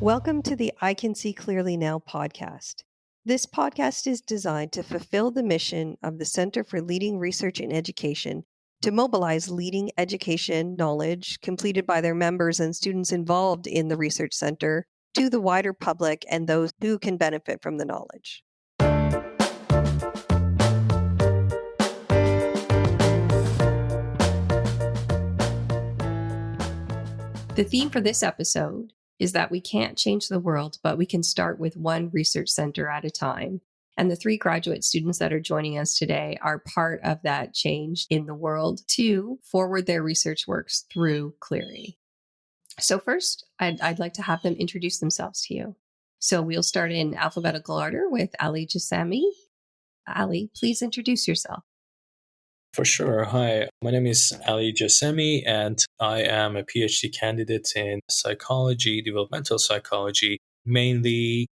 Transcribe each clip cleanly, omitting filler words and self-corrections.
Welcome to the I Can See Clearly Now podcast. This podcast is designed to fulfill the mission of the Center for Leading Research in Education to mobilize leading education knowledge completed by their members and students involved in the research center to the wider public and those who can benefit from the knowledge. The theme for this episode is that we can't change the world, but we can start with one research center at a time. And the three graduate students that are joining us today are part of that change in the world to forward their research works through Cleary. So first, I'd like to have them introduce themselves to you. So we'll start in alphabetical order with Ali Jasami. Ali, please introduce yourself. For sure. Hi, my name is Ali Jasemi, and I am a PhD candidate in psychology, developmental psychology, mainly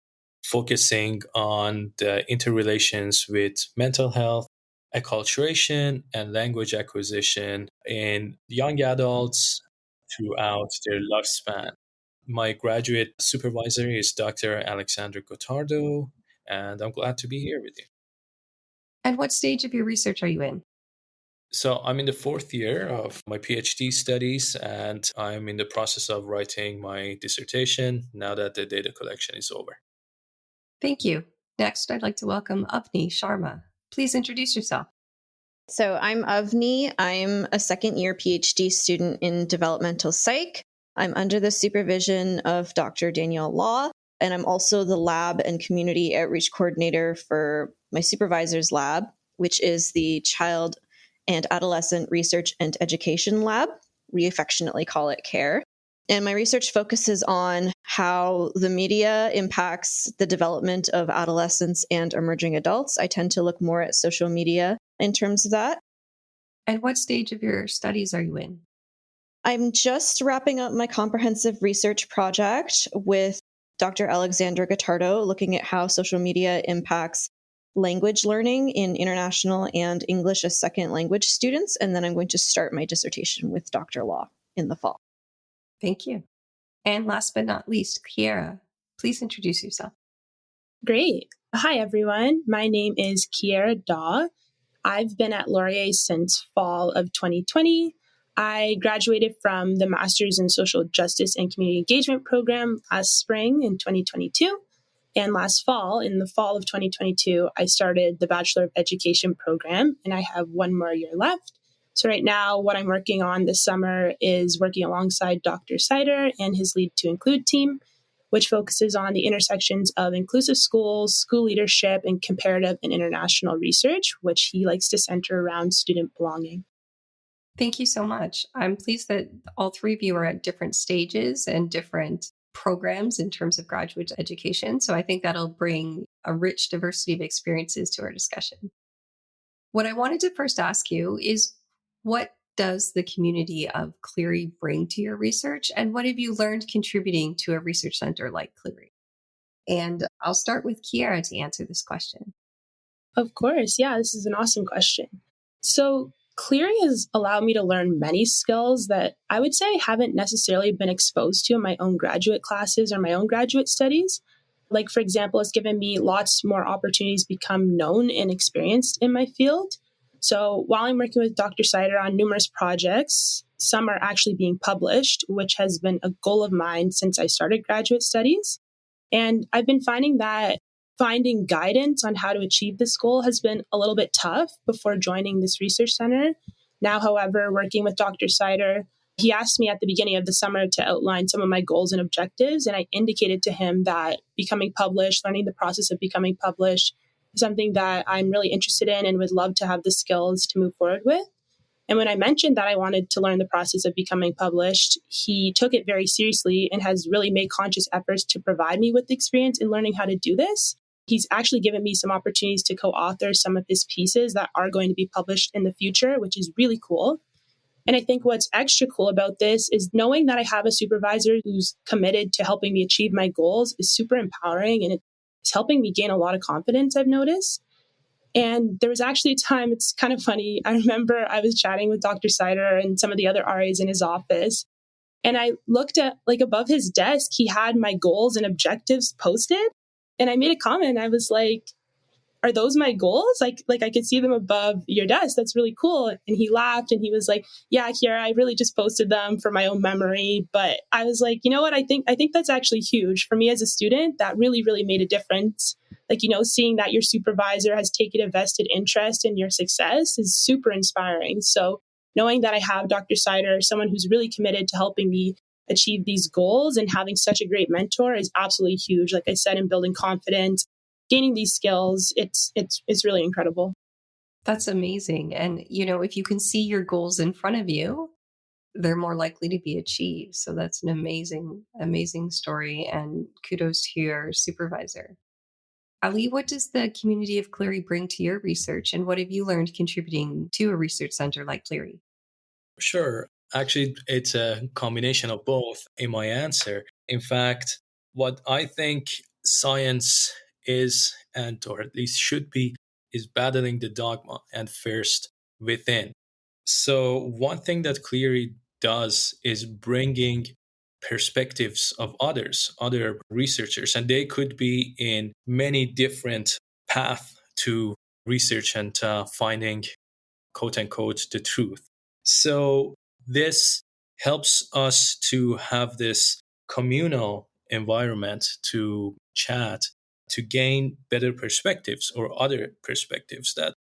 focusing on the interrelations with mental health, acculturation, and language acquisition in young adults throughout their lifespan. My graduate supervisor is Dr. Alexander Gottardo, and I'm glad to be here with you. And what stage of your research are you in? So I'm in the fourth year of my PhD studies, and I'm in the process of writing my dissertation now that the data collection is over. Thank you. Next, I'd like to welcome Avni Sharma. Please introduce yourself. So I'm Avni. I'm a second year PhD student in developmental psych. I'm under the supervision of Dr. Danielle Law, and I'm also the lab and community outreach coordinator for my supervisor's lab, which is the Child and Adolescent Research and Education Lab. We affectionately call it CARE. And my research focuses on how the media impacts the development of adolescents and emerging adults. I tend to look more at social media in terms of that. And what stage of your studies are you in? I'm just wrapping up my comprehensive research project with Dr. Alexander Gottardo, looking at how social media impacts language learning in international and English as second language students. And then I'm going to start my dissertation with Dr. Law in the fall. Thank you. And last but not least, Kiara, please introduce yourself. Great. Hi, everyone. My name is Kiara Daw. I've been at Laurier since fall of 2020. I graduated from the Master's in Social Justice and Community Engagement program last spring in 2022. And last fall, in the fall of 2022, I started the Bachelor of Education program, and I have one more year left. So right now, what I'm working on this summer is working alongside Dr. Sider and his Lead to Include team, which focuses on the intersections of inclusive schools, school leadership, and comparative and international research, which he likes to center around student belonging. Thank you so much. I'm pleased that all three of you are at different stages and different programs in terms of graduate education. So I think that'll bring a rich diversity of experiences to our discussion. What I wanted to first ask you is, what does the community of Cleary bring to your research? And what have you learned contributing to a research center like Cleary? And I'll start with Kiara to answer this question. Of course. Yeah, this is an awesome question. So Cleary has allowed me to learn many skills that I would say haven't necessarily been exposed to in my own graduate classes or my own graduate studies. Like, for example, it's given me lots more opportunities to become known and experienced in my field. So while I'm working with Dr. Sider on numerous projects, some are actually being published, which has been a goal of mine since I started graduate studies. And I've been finding that finding guidance on how to achieve this goal has been a little bit tough before joining this research center. Now, however, working with Dr. Sider, he asked me at the beginning of the summer to outline some of my goals and objectives, and I indicated to him that becoming published, learning the process of becoming published, is something that I'm really interested in and would love to have the skills to move forward with. And when I mentioned that I wanted to learn the process of becoming published, he took it very seriously and has really made conscious efforts to provide me with experience in learning how to do this. He's actually given me some opportunities to co-author some of his pieces that are going to be published in the future, which is really cool. And I think what's extra cool about this is knowing that I have a supervisor who's committed to helping me achieve my goals is super empowering, and it's helping me gain a lot of confidence, I've noticed. And there was actually a time, it's kind of funny, I remember I was chatting with Dr. Sider and some of the other RAs in his office, And I looked at like above his desk, he had my goals and objectives posted. And I made a comment. I was like, are those my goals? Like I could see them above your desk. That's really cool. And he laughed and he was like, yeah, Kiara, I really just posted them for my own memory. But I was like, you know what? I think that's actually huge for me as a student. That really, really made a difference. Like, seeing that your supervisor has taken a vested interest in your success is super inspiring. So knowing that I have Dr. Sider, someone who's really committed to helping me achieve these goals and having such a great mentor is absolutely huge. Like I said, in building confidence, gaining these skills, it's really incredible. That's amazing. And, if you can see your goals in front of you, they're more likely to be achieved. So that's an amazing, amazing story. And kudos to your supervisor. Ali, what does the community of Cleary bring to your research? And what have you learned contributing to a research center like Cleary? Sure. Actually, it's a combination of both in my answer. In fact, what I think science is, or at least should be, is battling the dogma and first within. So one thing that Cleary does is bringing perspectives of other researchers, and they could be in many different paths to research and finding, quote unquote, the truth. So this helps us to have this communal environment to chat, to gain better perspectives or other perspectives that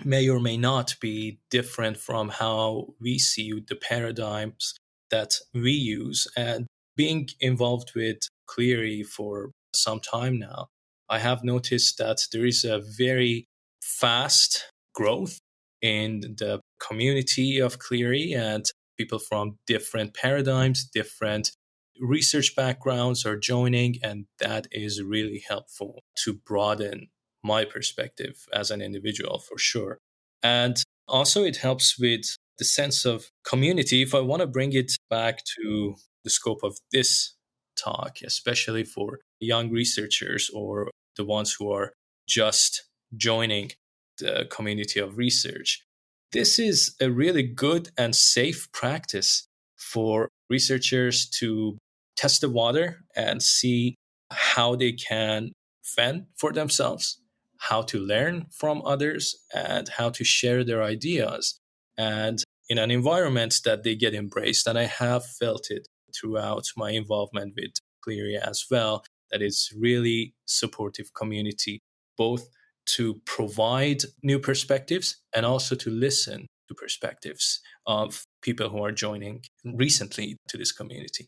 may or may not be different from how we see the paradigms that we use. And being involved with Cleary for some time now, I have noticed that there is a very fast growth in the community of Cleary, and people from different paradigms, different research backgrounds are joining, and that is really helpful to broaden my perspective as an individual for sure. And also it helps with the sense of community. If I want to bring it back to the scope of this talk, especially for young researchers or the ones who are just joining the community of research, this is a really good and safe practice for researchers to test the water and see how they can fend for themselves, how to learn from others, and how to share their ideas, and in an environment that they get embraced. And I have felt it throughout my involvement with Cleary as well, that it's really supportive community, both to provide new perspectives and also to listen to perspectives of people who are joining recently to this community.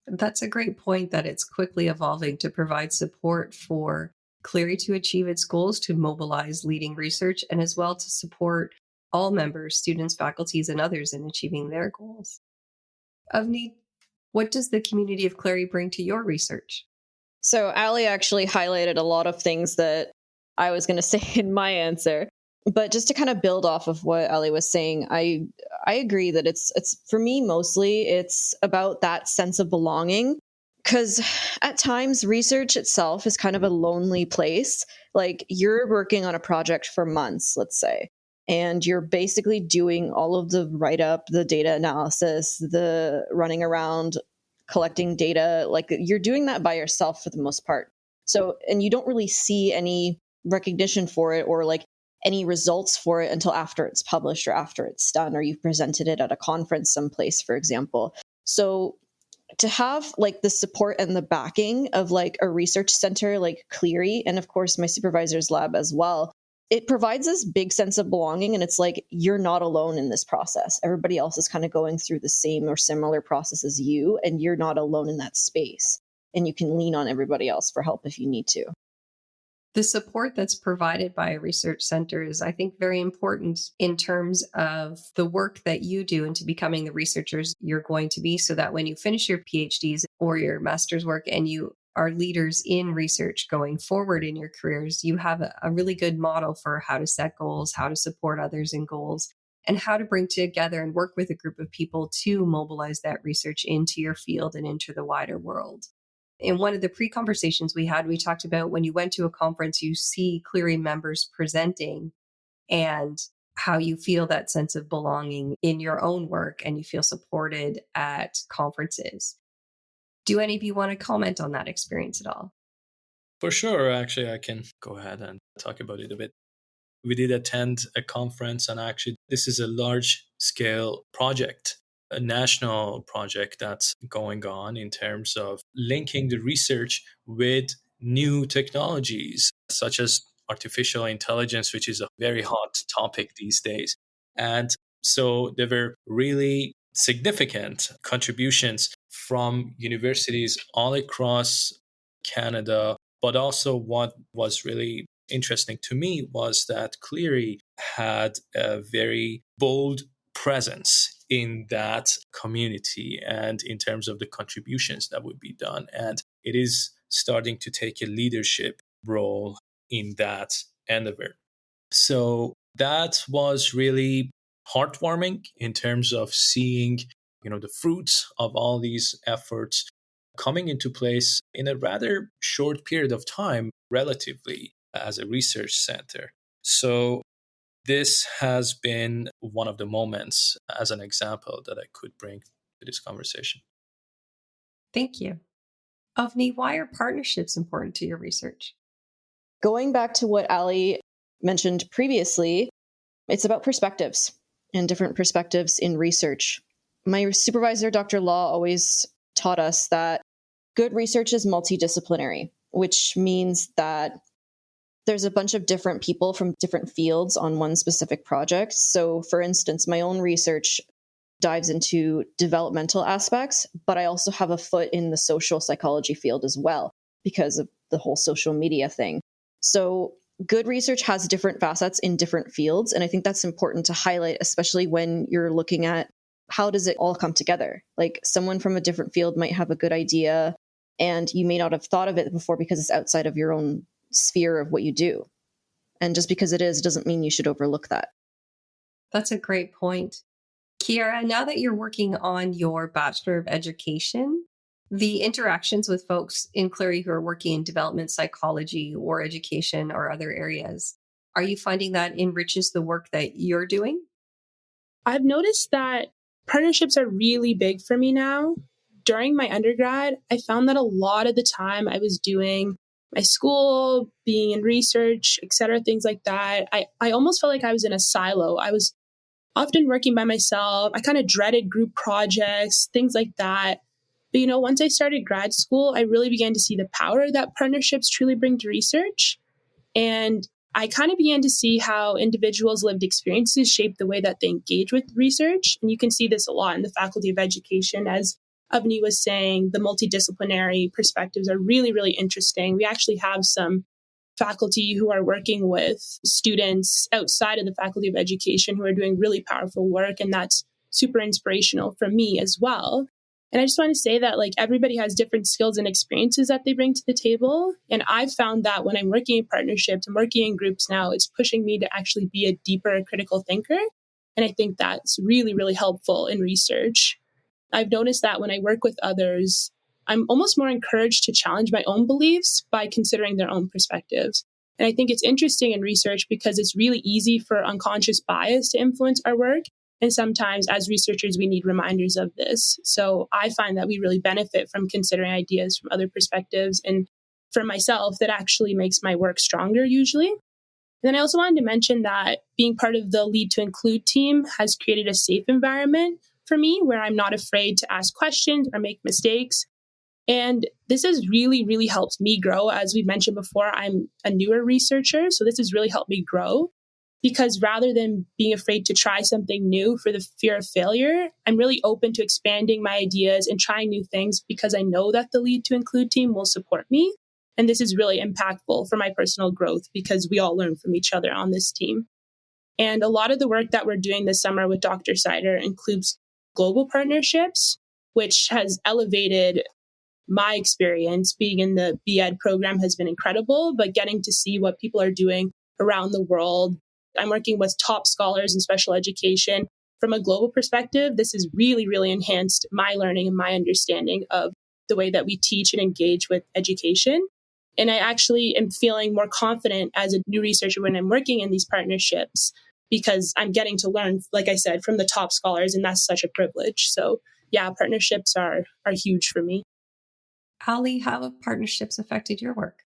That's a great point, that it's quickly evolving to provide support for Cleary to achieve its goals, to mobilize leading research, and as well to support all members, students, faculties, and others in achieving their goals. Avni, what does the community of Cleary bring to your research? So Ali actually highlighted a lot of things that I was going to say in my answer. But just to kind of build off of what Ali was saying, I agree that it's for me, mostly it's about that sense of belonging. Because at times research itself is kind of a lonely place. Like you're working on a project for months, let's say, and you're basically doing all of the write-up, the data analysis, the running around, collecting data. Like you're doing that by yourself for the most part. So, and you don't really see any recognition for it or like any results for it until after it's published or after it's done, or you've presented it at a conference someplace, for example. So to have like the support and the backing of like a research center like Cleary, and of course my supervisor's lab as well, it provides this big sense of belonging. And it's like, you're not alone in this process. Everybody else is kind of going through the same or similar process as you, and you're not alone in that space. And you can lean on everybody else for help if you need to. The support that's provided by a research center is, I think, very important in terms of the work that you do into becoming the researchers you're going to be, so that when you finish your PhDs or your master's work and you are leaders in research going forward in your careers, you have a really good model for how to set goals, how to support others in goals, and how to bring together and work with a group of people to mobilize that research into your field and into the wider world. In one of the pre-conversations we had, we talked about when you went to a conference, you see Cleary members presenting, and how you feel that sense of belonging in your own work and you feel supported at conferences. Do any of you want to comment on that experience at all? For sure. Actually, I can go ahead and talk about it a bit. We did attend a conference, and actually, this is a large scale project, a national project that's going on in terms of linking the research with new technologies, such as artificial intelligence, which is a very hot topic these days. And so there were really significant contributions from universities all across Canada. But also, what was really interesting to me was that Cleary had a very bold presence in that community and in terms of the contributions that would be done. And it is starting to take a leadership role in that endeavor. So that was really heartwarming in terms of seeing, the fruits of all these efforts coming into place in a rather short period of time, relatively, as a research center. So this has been one of the moments as an example that I could bring to this conversation. Thank you. Avni, why are partnerships important to your research? Going back to what Ali mentioned previously, it's about perspectives and different perspectives in research. My supervisor, Dr. Law, always taught us that good research is multidisciplinary, which means that there's a bunch of different people from different fields on one specific project. So, for instance, my own research dives into developmental aspects, but I also have a foot in the social psychology field as well because of the whole social media thing. So good research has different facets in different fields. And I think that's important to highlight, especially when you're looking at how does it all come together? Like someone from a different field might have a good idea and you may not have thought of it before because it's outside of your own sphere of what you do. And just because it is doesn't mean you should overlook that. That's a great point. Kiara, now that you're working on your Bachelor of Education, the interactions with folks in Cleary who are working in development psychology or education or other areas, are you finding that enriches the work that you're doing? I've noticed that partnerships are really big for me now. During my undergrad, I found that a lot of the time I was doing my school, being in research, etc., things like that. I almost felt like I was in a silo. I was often working by myself. I kind of dreaded group projects, things like that. But, once I started grad school, I really began to see the power that partnerships truly bring to research. And I kind of began to see how individuals' lived experiences shape the way that they engage with research. And you can see this a lot in the Faculty of Education. As Avni was saying, the multidisciplinary perspectives are really, really interesting. We actually have some faculty who are working with students outside of the Faculty of Education who are doing really powerful work. And that's super inspirational for me as well. And I just want to say that everybody has different skills and experiences that they bring to the table. And I've found that when I'm working in partnerships and working in groups now, it's pushing me to actually be a deeper critical thinker. And I think that's really, really helpful in research. I've noticed that when I work with others, I'm almost more encouraged to challenge my own beliefs by considering their own perspectives. And I think it's interesting in research because it's really easy for unconscious bias to influence our work. And sometimes as researchers, we need reminders of this. So I find that we really benefit from considering ideas from other perspectives. And for myself, that actually makes my work stronger usually. And then I also wanted to mention that being part of the Lead to Include team has created a safe environment for me where I'm not afraid to ask questions or make mistakes. And this has really, really helped me grow. As we mentioned before, I'm a newer researcher, so this has really helped me grow. Because rather than being afraid to try something new for the fear of failure, I'm really open to expanding my ideas and trying new things because I know that the Lead to Include team will support me. And this is really impactful for my personal growth because we all learn from each other on this team. And a lot of the work that we're doing this summer with Dr. Sider includes global partnerships, which has elevated my experience. Being in the BEd program has been incredible, but getting to see what people are doing around the world. I'm working with top scholars in special education. From a global perspective, this has really, really enhanced my learning and my understanding of the way that we teach and engage with education. And I actually am feeling more confident as a new researcher when I'm working in these partnerships because I'm getting to learn, like I said, from the top scholars, and that's such a privilege. So yeah, partnerships are huge for me. Ali, how have partnerships affected your work?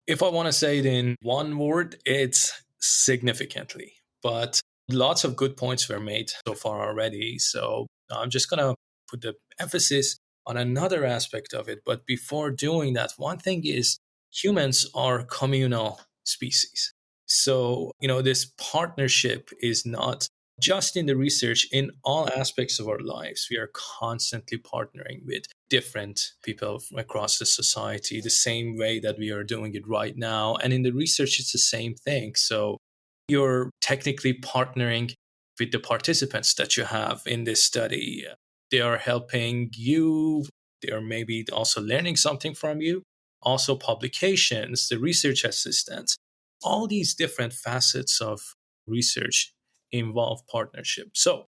If I want to say it in one word, it's significantly. But lots of good points were made so far already. So I'm just going to put the emphasis on another aspect of it. But before doing that, one thing is humans are communal species. So, this partnership is not just in the research, in all aspects of our lives. We are constantly partnering with different people across the society, the same way that we are doing it right now. And in the research, it's the same thing. So you're technically partnering with the participants that you have in this study. They are helping you. They are maybe also learning something from you. Also publications, the research assistants, all these different facets of research involve partnership. So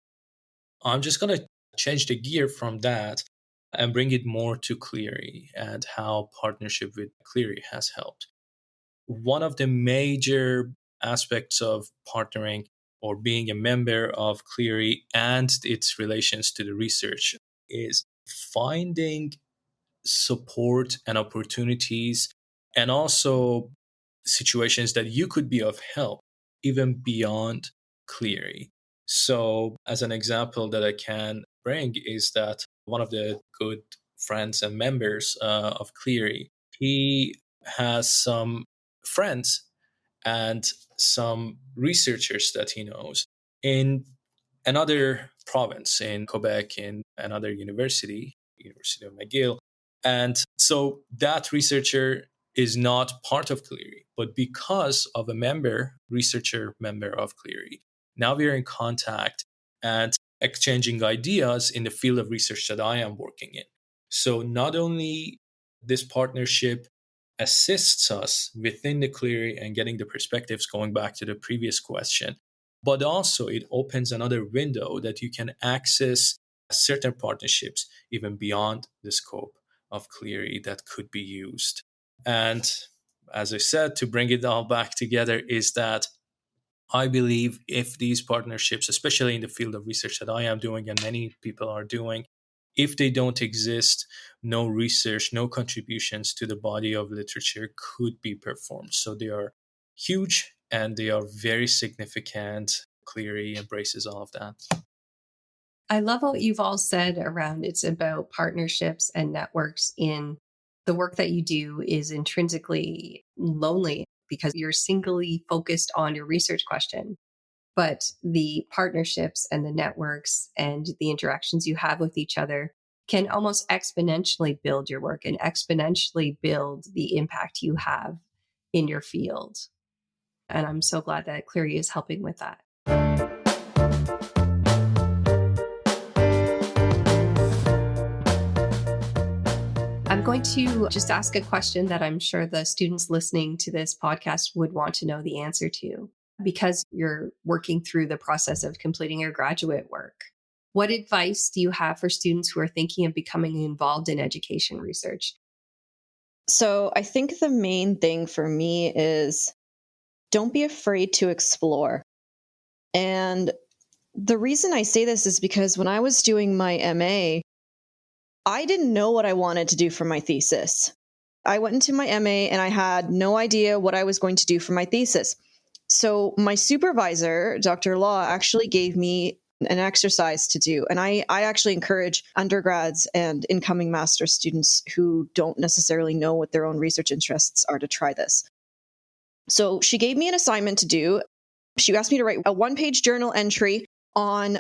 I'm just going to change the gear from that and bring it more to Cleary and how partnership with Cleary has helped. One of the major aspects of partnering or being a member of Cleary and its relations to the research is finding support and opportunities, and also situations that you could be of help even beyond Cleary. So as an example that I can bring is that one of the good friends and members of Cleary, he has some friends and some researchers that he knows in another province in Quebec, in another university, University of McGill. And so that researcher is not part of Cleary, but because of a researcher member of Cleary, now we are in contact and exchanging ideas in the field of research that I am working in. So not only this partnership assists us within the Cleary and getting the perspectives, going back to the previous question, but also it opens another window that you can access certain partnerships even beyond the scope of Cleary that could be used. And as I said, to bring it all back together is that I believe if these partnerships, especially in the field of research that I am doing and many people are doing, if they don't exist, no research, no contributions to the body of literature could be performed. So they are huge and they are very significant. Cleary embraces all of that. I love what you've all said around it's about partnerships and networks. In the work that you do is intrinsically lonely because you're singly focused on your research question. But the partnerships and the networks and the interactions you have with each other can almost exponentially build your work and exponentially build the impact you have in your field. And I'm so glad that Cleary is helping with that. I'm going to just ask a question that I'm sure the students listening to this podcast would want to know the answer to, because you're working through the process of completing your graduate work. What advice do you have for students who are thinking of becoming involved in education research? So I think the main thing for me is don't be afraid to explore. And the reason I say this is because when I was doing my MA, I didn't know what I wanted to do for my thesis. I went into my MA and I had no idea what I was going to do for my thesis. So my supervisor, Dr. Law, actually gave me an exercise to do. And I actually encourage undergrads and incoming master's students who don't necessarily know what their own research interests are to try this. So she gave me an assignment to do. She asked me to write a one-page journal entry on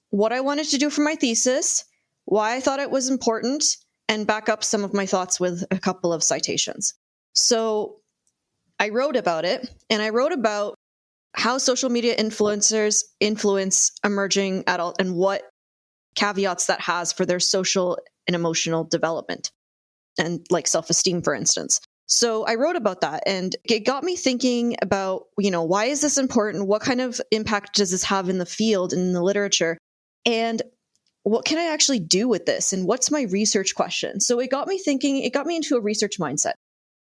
what I wanted to do for my thesis, why I thought it was important, and back up some of my thoughts with a couple of citations. So I wrote about it, and I wrote about how social media influencers influence emerging adult and what caveats that has for their social and emotional development and like self-esteem, for instance. So I wrote about that, and it got me thinking about, why is this important? What kind of impact does this have in the field and in the literature? And what can I actually do with this? And what's my research question? So it got me thinking, it got me into a research mindset.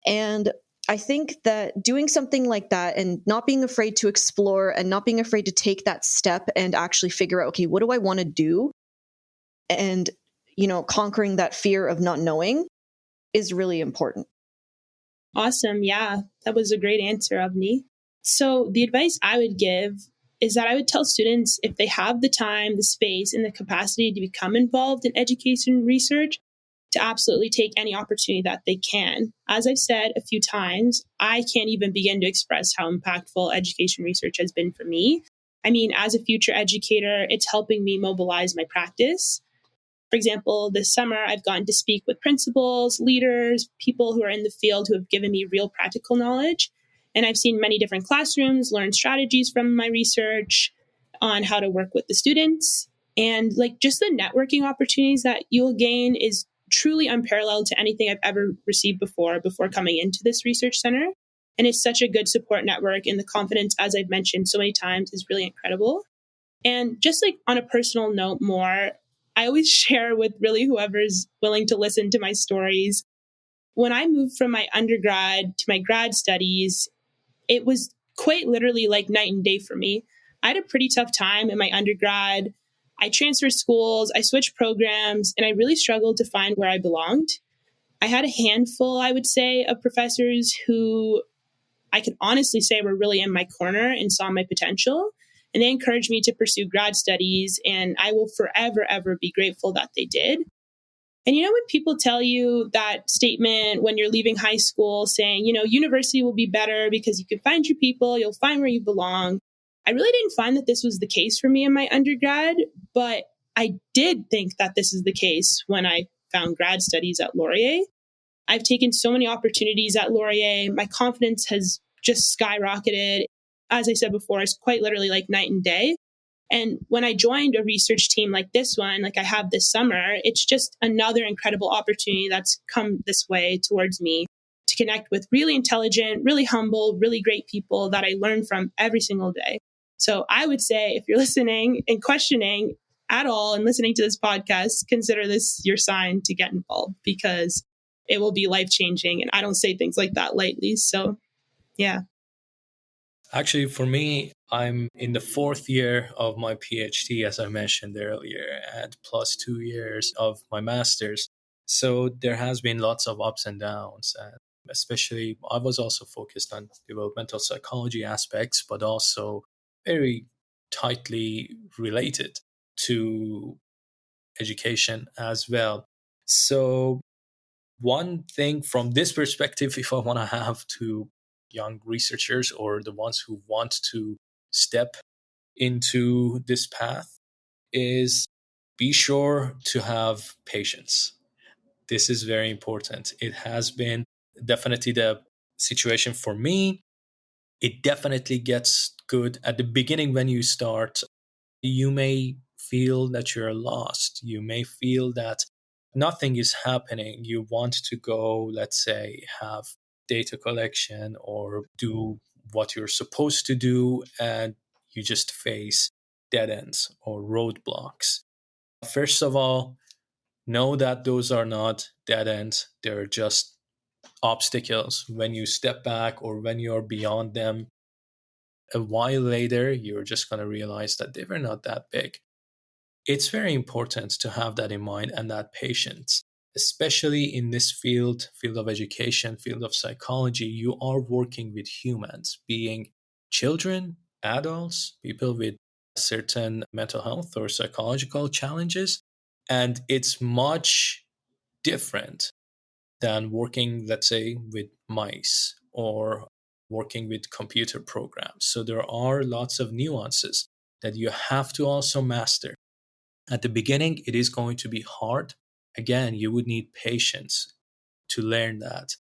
And I think that doing something like that and not being afraid to explore and not being afraid to take that step and actually figure out, okay, what do I want to do? And, conquering that fear of not knowing is really important. Awesome. Yeah, that was a great answer, Avni. So the advice I would give is that I would tell students if they have the time, the space, and the capacity to become involved in education research, to absolutely take any opportunity that they can. As I've said a few times, I can't even begin to express how impactful education research has been for me. I mean, as a future educator, it's helping me mobilize my practice. For example, this summer, I've gotten to speak with principals, leaders, people who are in the field who have given me real practical knowledge. And I've seen many different classrooms, learned strategies from my research on how to work with the students. And just the networking opportunities that you'll gain is truly unparalleled to anything I've ever received before coming into this research center. And it's such a good support network. And the confidence, as I've mentioned so many times, is really incredible. And just on a personal note more, I always share with really whoever's willing to listen to my stories. When I moved from my undergrad to my grad studies, it was quite literally like night and day for me. I had a pretty tough time in my undergrad. I transferred schools, I switched programs, and I really struggled to find where I belonged. I had a handful, I would say, of professors who I could honestly say were really in my corner and saw my potential. And they encouraged me to pursue grad studies, and I will forever, ever be grateful that they did. And when people tell you that statement when you're leaving high school saying, university will be better because you can find your people, you'll find where you belong. I really didn't find that this was the case for me in my undergrad, but I did think that this is the case when I found grad studies at Laurier. I've taken so many opportunities at Laurier. My confidence has just skyrocketed. As I said before, it's quite literally like night and day. And when I joined a research team like this one, like I have this summer, it's just another incredible opportunity that's come this way towards me to connect with really intelligent, really humble, really great people that I learn from every single day. So I would say if you're listening and questioning at all and listening to this podcast, consider this your sign to get involved because it will be life-changing. And I don't say things like that lightly. So, yeah. Actually, for me, I'm in the 4th year of my PhD, as I mentioned earlier, and plus 2 years of my master's. So there has been lots of ups and downs. And especially, I was also focused on developmental psychology aspects, but also very tightly related to education as well. So one thing from this perspective, if I want to have to young researchers or the ones who want to step into this path, is be sure to have patience. This is very important. It has been definitely the situation for me. It definitely gets good at the beginning when you start. You may feel that you're lost. You may feel that nothing is happening. You want to go, let's say, have data collection or do what you're supposed to do, and you just face dead ends or roadblocks. First of all, know that those are not dead ends. They're just obstacles. When you step back or when you're beyond them, a while later, you're just going to realize that they were not that big. It's very important to have that in mind and that patience, especially in this field of education, field of psychology. You are working with humans, being children, adults, people with certain mental health or psychological challenges. And it's much different than working, let's say, with mice or working with computer programs. So there are lots of nuances that you have to also master. At the beginning, it is going to be hard. Again, you would need patience to learn that.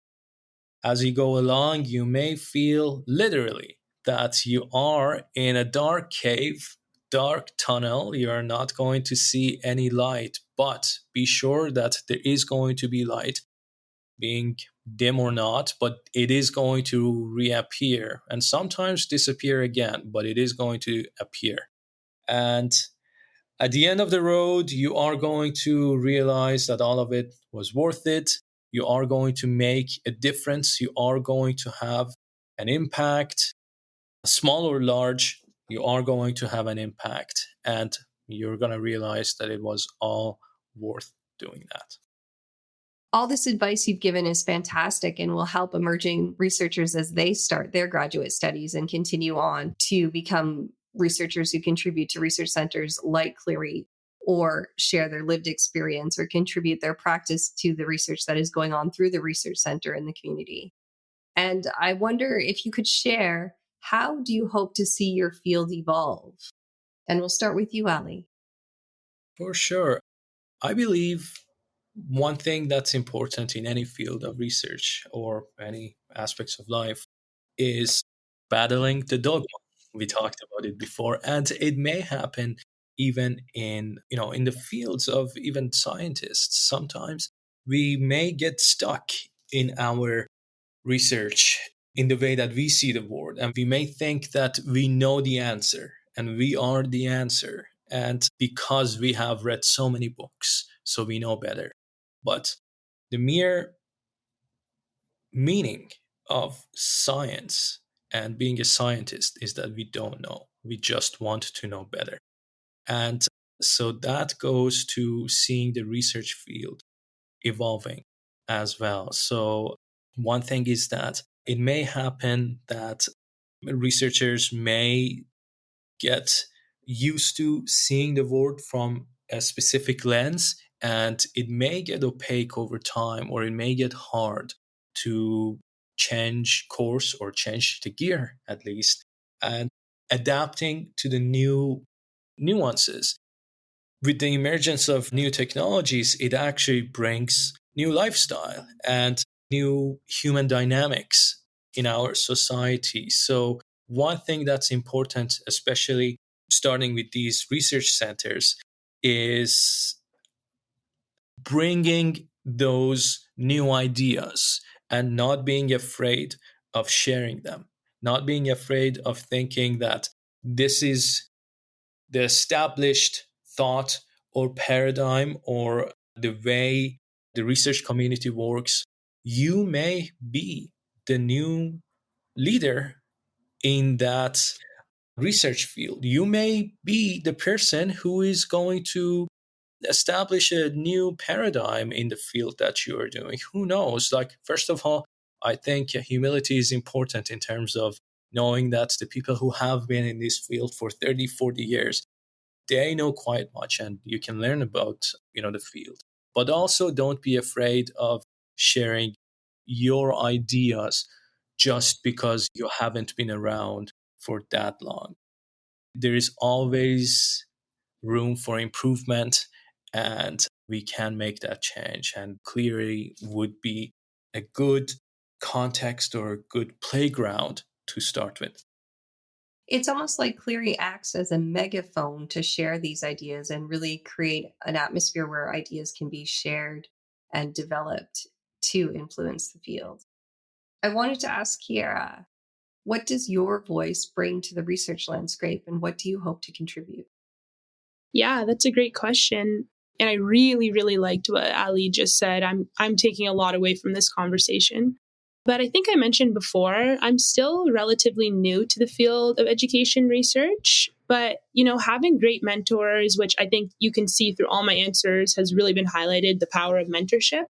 As you go along, you may feel literally that you are in a dark cave, dark tunnel. You're not going to see any light, but be sure that there is going to be light, being dim or not, but it is going to reappear and sometimes disappear again, but it is going to appear. And at the end of the road, you are going to realize that all of it was worth it. you are going to make a difference. You are going to have an impact, small or large, you are going to have an impact. And you're going to realize that it was all worth doing that. All this advice you've given is fantastic and will help emerging researchers as they start their graduate studies and continue on to become researchers who contribute to research centers like Cleary, or share their lived experience or contribute their practice to the research that is going on through the research center in the community. And I wonder if you could share, how do you hope to see your field evolve? And we'll start with you, Ali. For sure. I believe one thing that's important in any field of research or any aspects of life is battling the dogma. We talked about it before, and it may happen even in the fields of even scientists. Sometimes we may get stuck in our research in the way that we see the world, and we may think that we know the answer and we are the answer, and because we have read so many books, so we know better. But the mere meaning of science and being a scientist is that we don't know. We just want to know better. And so that goes to seeing the research field evolving as well. So one thing is that it may happen that researchers may get used to seeing the world from a specific lens, and it may get opaque over time, or it may get hard to change course or change the gear at least, and adapting to the new nuances. With the emergence of new technologies, it actually brings new lifestyle and new human dynamics in our society. So one thing that's important, especially starting with these research centers, is bringing those new ideas and not being afraid of sharing them, not being afraid of thinking that this is the established thought or paradigm or the way the research community works. You may be the new leader in that research field. You may be the person who is going to establish a new paradigm in the field that you are doing. Who knows? Like, first of all, I think humility is important in terms of knowing that the people who have been in this field for 30, 40 years, they know quite much, and you can learn about the field. But also don't be afraid of sharing your ideas just because you haven't been around for that long. There is always room for improvement, and we can make that change. And Cleary would be a good context or a good playground to start with. It's almost like Cleary acts as a megaphone to share these ideas and really create an atmosphere where ideas can be shared and developed to influence the field. I wanted to ask Kiara, what does your voice bring to the research landscape, and what do you hope to contribute? Yeah, that's a great question. And I really, really liked what Ali just said. I'm taking a lot away from this conversation. But I think I mentioned before, I'm still relatively new to the field of education research. But, having great mentors, which I think you can see through all my answers, has really been highlighted, the power of mentorship.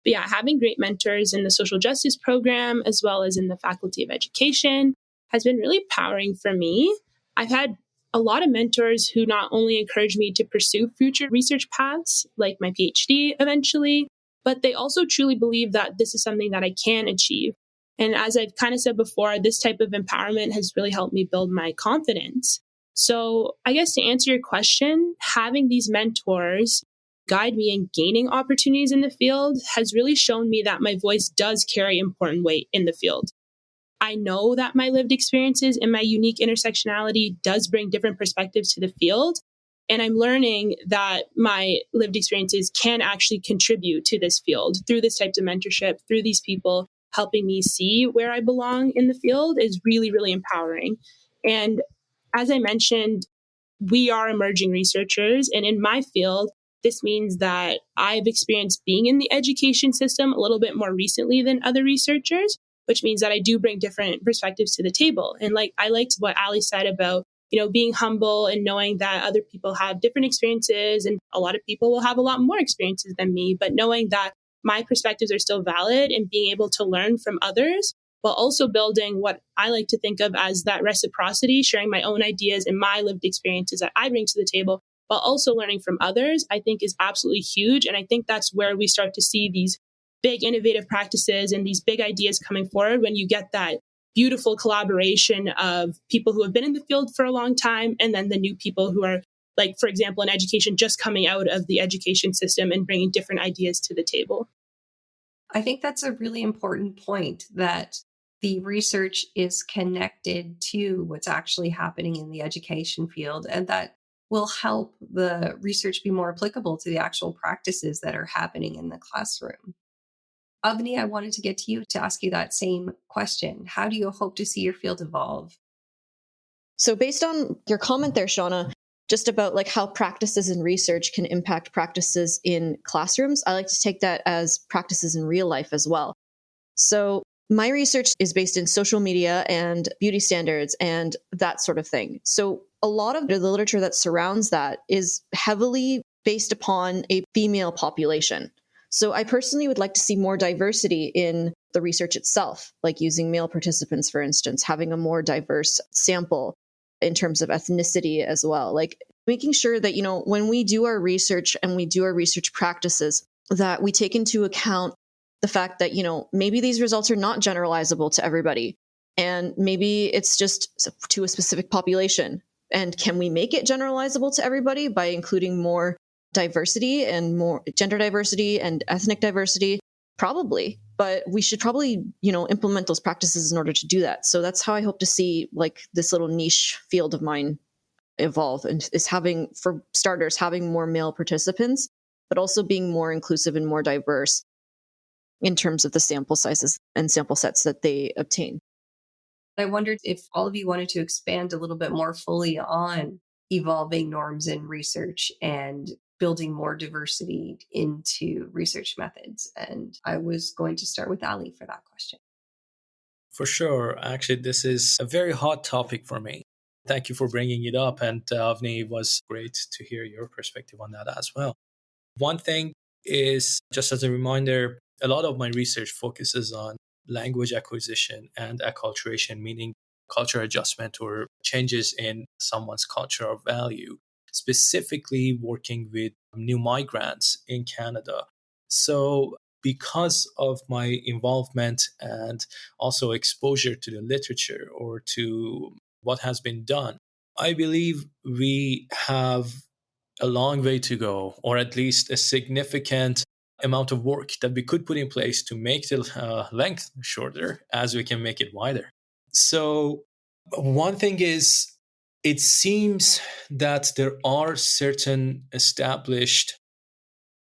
But yeah, having great mentors in the social justice program, as well as in the Faculty of Education, has been really powering for me. I've had a lot of mentors who not only encourage me to pursue future research paths, like my PhD eventually, but they also truly believe that this is something that I can achieve. And as I've kind of said before, this type of empowerment has really helped me build my confidence. So I guess to answer your question, having these mentors guide me in gaining opportunities in the field has really shown me that my voice does carry important weight in the field. I know that my lived experiences and my unique intersectionality does bring different perspectives to the field. And I'm learning that my lived experiences can actually contribute to this field through this type of mentorship, through these people helping me see where I belong in the field is really, really empowering. And as I mentioned, we are emerging researchers. And in my field, This means that I've experienced being in the education system a little bit more recently than other researchers, which means that I do bring different perspectives to the table. And like I liked what Ali said about, being humble and knowing that other people have different experiences and a lot of people will have a lot more experiences than me, but knowing that my perspectives are still valid and being able to learn from others while also building what I like to think of as that reciprocity, sharing my own ideas and my lived experiences that I bring to the table while also learning from others, I think is absolutely huge. And I think that's where we start to see these big innovative practices and these big ideas coming forward when you get that beautiful collaboration of people who have been in the field for a long time and then the new people who are, like, for example, in education, just coming out of the education system and bringing different ideas to the table. I think that's a really important point, that the research is connected to what's actually happening in the education field, and that will help the research be more applicable to the actual practices that are happening in the classroom. Avni, I wanted to get to you to ask you that same question. How do you hope to see your field evolve? So based on your comment there, Shauna, just about like how practices in research can impact practices in classrooms, I like to take that as practices in real life as well. So my research is based in social media and beauty standards and that sort of thing. So a lot of the literature that surrounds that is heavily based upon a female population. So I personally would like to see more diversity in the research itself, like using male participants, for instance, having a more diverse sample in terms of ethnicity as well. Like making sure that, when we do our research and we do our research practices, that we take into account the fact that, maybe these results are not generalizable to everybody. And maybe it's just to a specific population. And can we make it generalizable to everybody by including more diversity and more gender diversity and ethnic diversity? Probably. But we should probably, implement those practices in order to do that. So that's how I hope to see like this little niche field of mine evolve, and is having, for starters, having more male participants, but also being more inclusive and more diverse in terms of the sample sizes and sample sets that they obtain. I wondered if all of you wanted to expand a little bit more fully on evolving norms in research and building more diversity into research methods. And I was going to start with Ali for that question. For sure. Actually, this is a very hot topic for me. Thank you for bringing it up. And Avni, it was great to hear your perspective on that as well. One thing is, just as a reminder, a lot of my research focuses on language acquisition and acculturation, meaning culture adjustment or changes in someone's culture or value, specifically working with new migrants in Canada. So because of my involvement and also exposure to the literature or to what has been done, I believe we have a long way to go, or at least a significant amount of work that we could put in place to make the length shorter as we can make it wider. So one thing is, it seems that there are certain established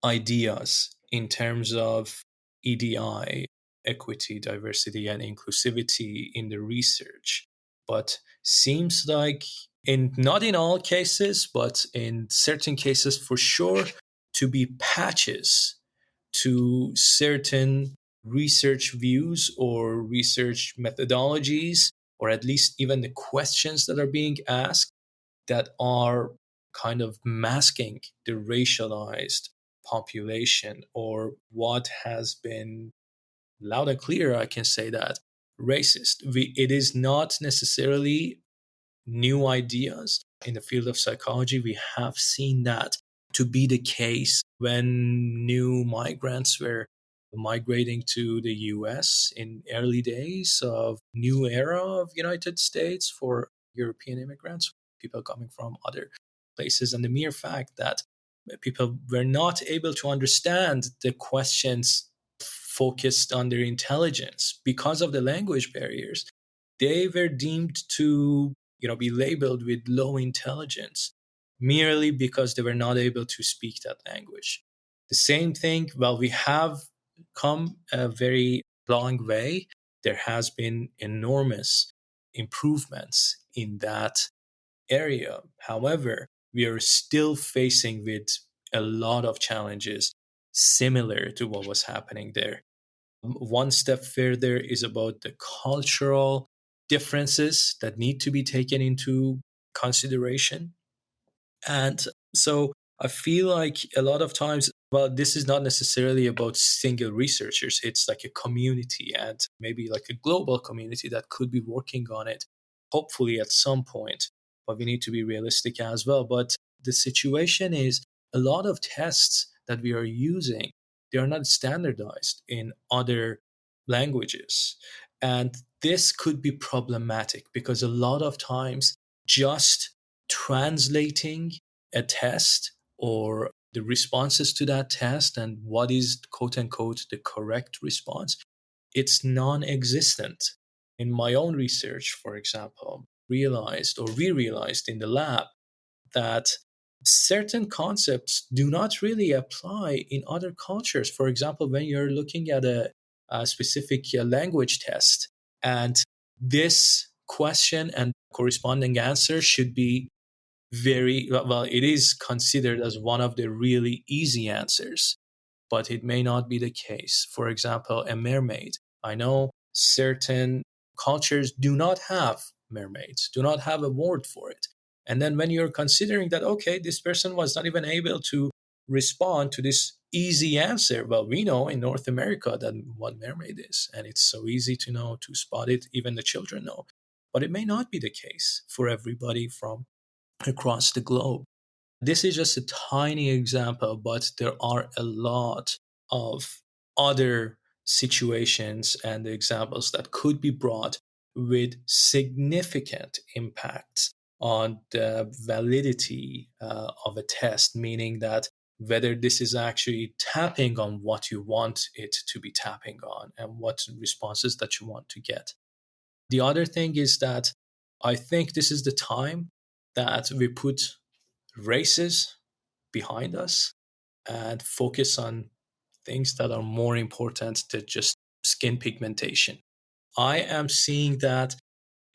ideas in terms of EDI, equity, diversity, and inclusivity in the research, but seems like not in all cases, but in certain cases for sure, to be patches to certain research views or research methodologies, or at least even the questions that are being asked, that are kind of masking the racialized population, or what has been loud and clear, I can say that, racist. It is not necessarily new ideas. In the field of psychology, we have seen that to be the case when new migrants were migrating to the US in early days of new era of United States for European immigrants, people coming from other places. And the mere fact that people were not able to understand the questions focused on their intelligence because of the language barriers, they were deemed to be labeled with low intelligence merely because they were not able to speak that language. The same thing, while we have come a very long way, there has been enormous improvements in that area. However, we are still facing with a lot of challenges similar to what was happening there. One step further is about the cultural differences that need to be taken into consideration. And so I feel like a lot of times, well, this is not necessarily about single researchers. It's like a community and maybe like a global community that could be working on it, hopefully at some point. But we need to be realistic as well. But the situation is a lot of tests that we are using, they are not standardized in other languages. And this could be problematic because a lot of times just translating a test or the responses to that test and what is quote unquote the correct response, it's non-existent. In my own research, for example, we realized in the lab that certain concepts do not really apply in other cultures. For example, when you're looking at a specific language test, and this question and corresponding answer should be very well, it is considered as one of the really easy answers, but it may not be the case. For example, a mermaid. I know certain cultures do not have mermaids, do not have a word for it. And then when you're considering that, okay, this person was not even able to respond to this easy answer. Well, we know in North America that what mermaid is, and it's so easy to know, to spot it, even the children know. But it may not be the case for everybody from across the globe. This is just a tiny example, but there are a lot of other situations and examples that could be brought with significant impacts on the validity of a test, meaning that whether this is actually tapping on what you want it to be tapping on and what responses that you want to get. The other thing is that I think this is the time that we put races behind us and focus on things that are more important than just skin pigmentation. I am seeing that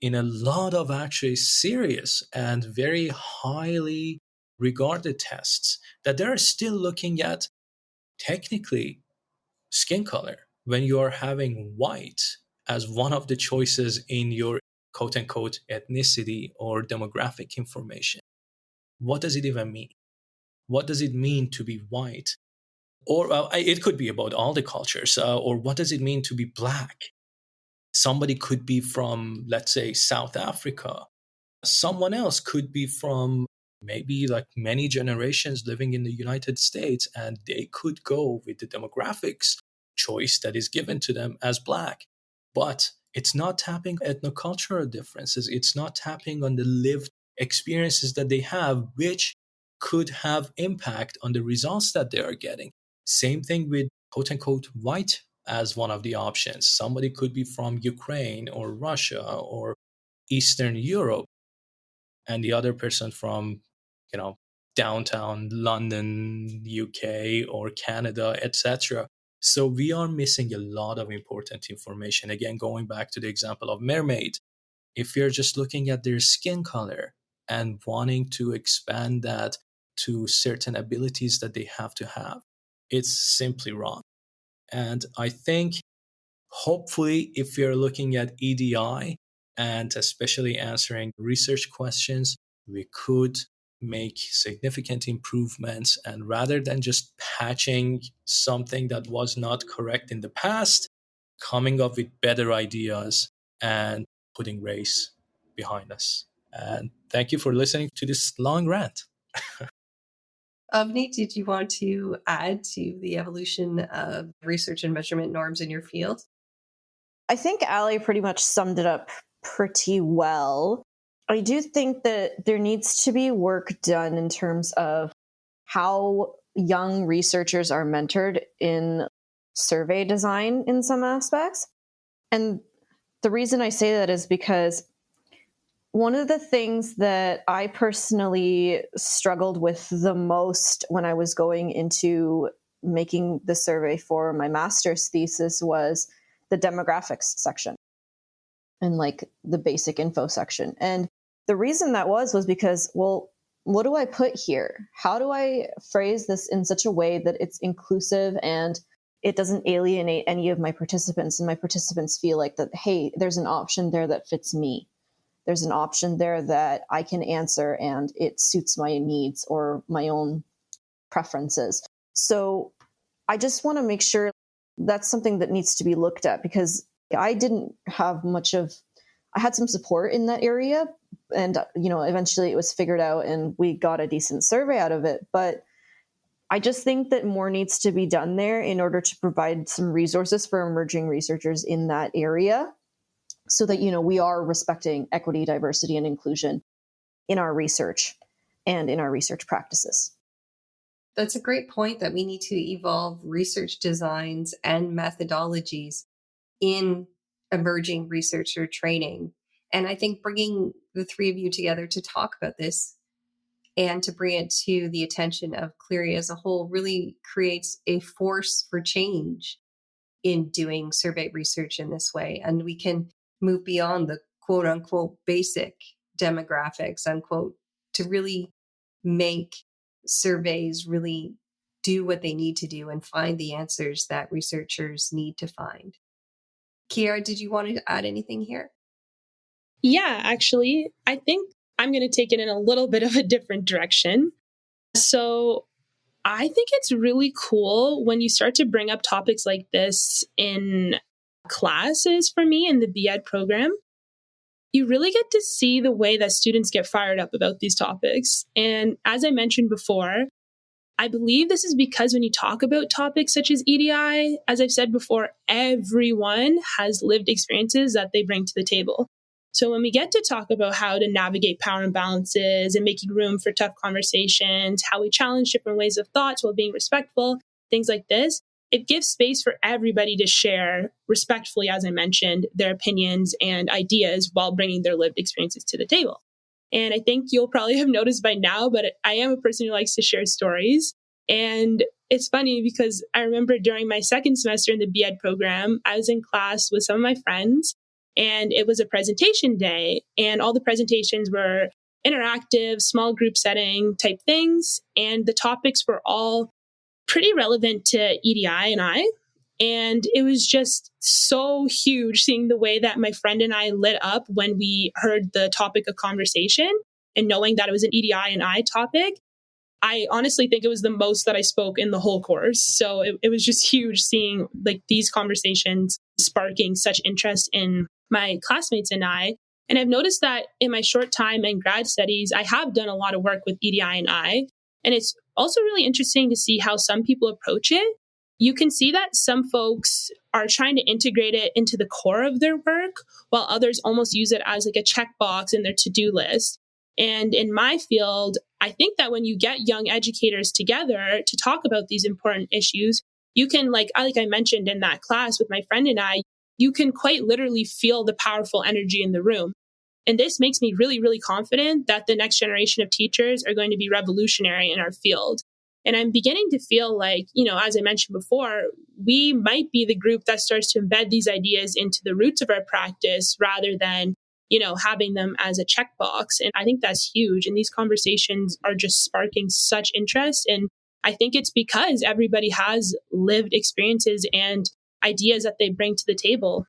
in a lot of actually serious and very highly regarded tests, that they're still looking at technically skin color when you are having white as one of the choices in your quote unquote ethnicity or demographic information. What does it even mean? What does it mean to be white? Or it could be about all the cultures. Or what does it mean to be black? Somebody could be from, let's say, South Africa. Someone else could be from maybe like many generations living in the United States, and they could go with the demographics choice that is given to them as black. But it's not tapping ethnocultural differences. It's not tapping on the lived experiences that they have, which could have impact on the results that they are getting. Same thing with quote unquote white as one of the options. Somebody could be from Ukraine or Russia or Eastern Europe, and the other person from, you know, downtown London, UK or Canada, etc. So we are missing a lot of important information. Again, going back to the example of mermaid, if you're just looking at their skin color and wanting to expand that to certain abilities that they have to have, it's simply wrong. And I think hopefully if you're looking at EDI and especially answering research questions, we could make significant improvements. And rather than just patching something that was not correct in the past, coming up with better ideas and putting race behind us. And thank you for listening to this long rant. Avni, did you want to add to the evolution of research and measurement norms in your field? I think Ali pretty much summed it up pretty well. I do think that there needs to be work done in terms of how young researchers are mentored in survey design in some aspects. And the reason I say that is because one of the things that I personally struggled with the most when I was going into making the survey for my master's thesis was the demographics section and like the basic info section. And the reason that was because, well, what do I put here? How do I phrase this in such a way that it's inclusive and it doesn't alienate any of my participants, and my participants feel like that, hey, there's an option there that fits me. There's an option there that I can answer and it suits my needs or my own preferences. So I just want to make sure that's something that needs to be looked at, because I didn't have I had some support in that area, and, eventually it was figured out and we got a decent survey out of it. But I just think that more needs to be done there in order to provide some resources for emerging researchers in that area, so that, we are respecting equity, diversity, and inclusion in our research and in our research practices. That's a great point, that we need to evolve research designs and methodologies in emerging researcher training. And I think bringing the three of you together to talk about this and to bring it to the attention of Cleary as a whole really creates a force for change in doing survey research in this way. And we can move beyond the quote unquote basic demographics, unquote, to really make surveys really do what they need to do and find the answers that researchers need to find. Kiara, did you want to add anything here? Yeah, actually, I think I'm going to take it in a little bit of a different direction. So I think it's really cool when you start to bring up topics like this in classes for me in the BEd program. You really get to see the way that students get fired up about these topics. And as I mentioned before, I believe this is because when you talk about topics such as EDI, as I've said before, everyone has lived experiences that they bring to the table. So when we get to talk about how to navigate power imbalances and making room for tough conversations, how we challenge different ways of thoughts while being respectful, things like this, it gives space for everybody to share respectfully, as I mentioned, their opinions and ideas while bringing their lived experiences to the table. And I think you'll probably have noticed by now, but I am a person who likes to share stories. And it's funny because I remember during my second semester in the BEd program, I was in class with some of my friends, and it was a presentation day, and all the presentations were interactive, small group setting type things. And the topics were all pretty relevant to EDI and I. And it was just so huge seeing the way that my friend and I lit up when we heard the topic of conversation and knowing that it was an EDI and I topic. I honestly think it was the most that I spoke in the whole course. So it was just huge seeing like these conversations sparking such interest in my classmates and I. And I've noticed that in my short time in grad studies, I have done a lot of work with EDI and I. And it's also really interesting to see how some people approach it. You can see that some folks are trying to integrate it into the core of their work, while others almost use it as like a checkbox in their to-do list. And in my field, I think that when you get young educators together to talk about these important issues, you can, like I mentioned in that class with my friend and I, you can quite literally feel the powerful energy in the room. And this makes me really, really confident that the next generation of teachers are going to be revolutionary in our field. And I'm beginning to feel like, as I mentioned before, we might be the group that starts to embed these ideas into the roots of our practice rather than, having them as a checkbox. And I think that's huge. And these conversations are just sparking such interest. And I think it's because everybody has lived experiences and ideas that they bring to the table.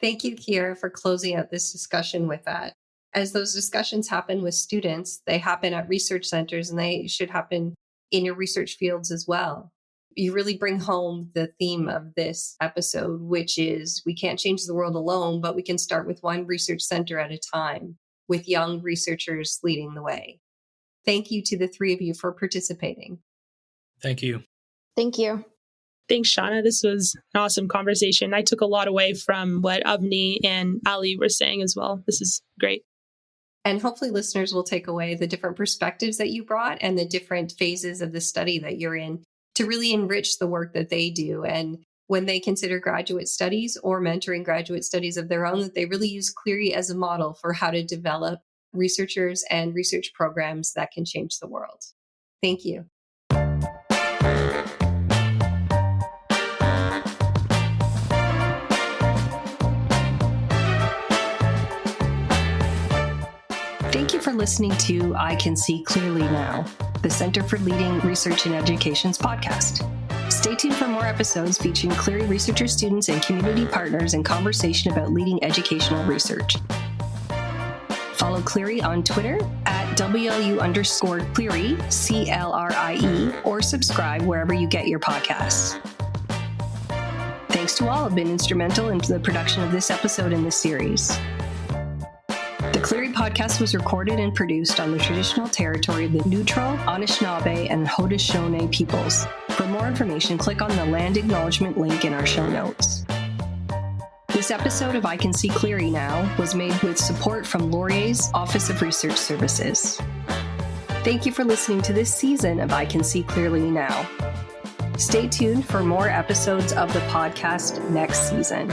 Thank you, Kiara, for closing out this discussion with that. As those discussions happen with students, they happen at research centers, and they should happen in your research fields as well. You really bring home the theme of this episode, which is we can't change the world alone, but we can start with one research center at a time, with young researchers leading the way. Thank you to the three of you for participating. Thank you. Thank you. Thanks, Shauna. This was an awesome conversation. I took a lot away from what Avni and Ali were saying as well. This is great. And hopefully listeners will take away the different perspectives that you brought and the different phases of the study that you're in to really enrich the work that they do. And when they consider graduate studies or mentoring graduate studies of their own, that they really use Cleary as a model for how to develop researchers and research programs that can change the world. Thank you. Thank you you for listening to I Can See Clearly Now, the Center for Leading Research in Education's podcast. Stay tuned for more episodes featuring Cleary researcher students and community partners in conversation about leading educational research. Follow Cleary on Twitter at WLU_Cleary, CLRIE, or subscribe wherever you get your podcasts. Thanks to all who have been instrumental in the production of this episode in this series. The Cleary podcast was recorded and produced on the traditional territory of the Neutral, Anishinaabe, and Haudenosaunee peoples. For more information, click on the land acknowledgement link in our show notes. This episode of I Can See Cleary Now was made with support from Laurier's Office of Research Services. Thank you for listening to this season of I Can See Clearly Now. Stay tuned for more episodes of the podcast next season.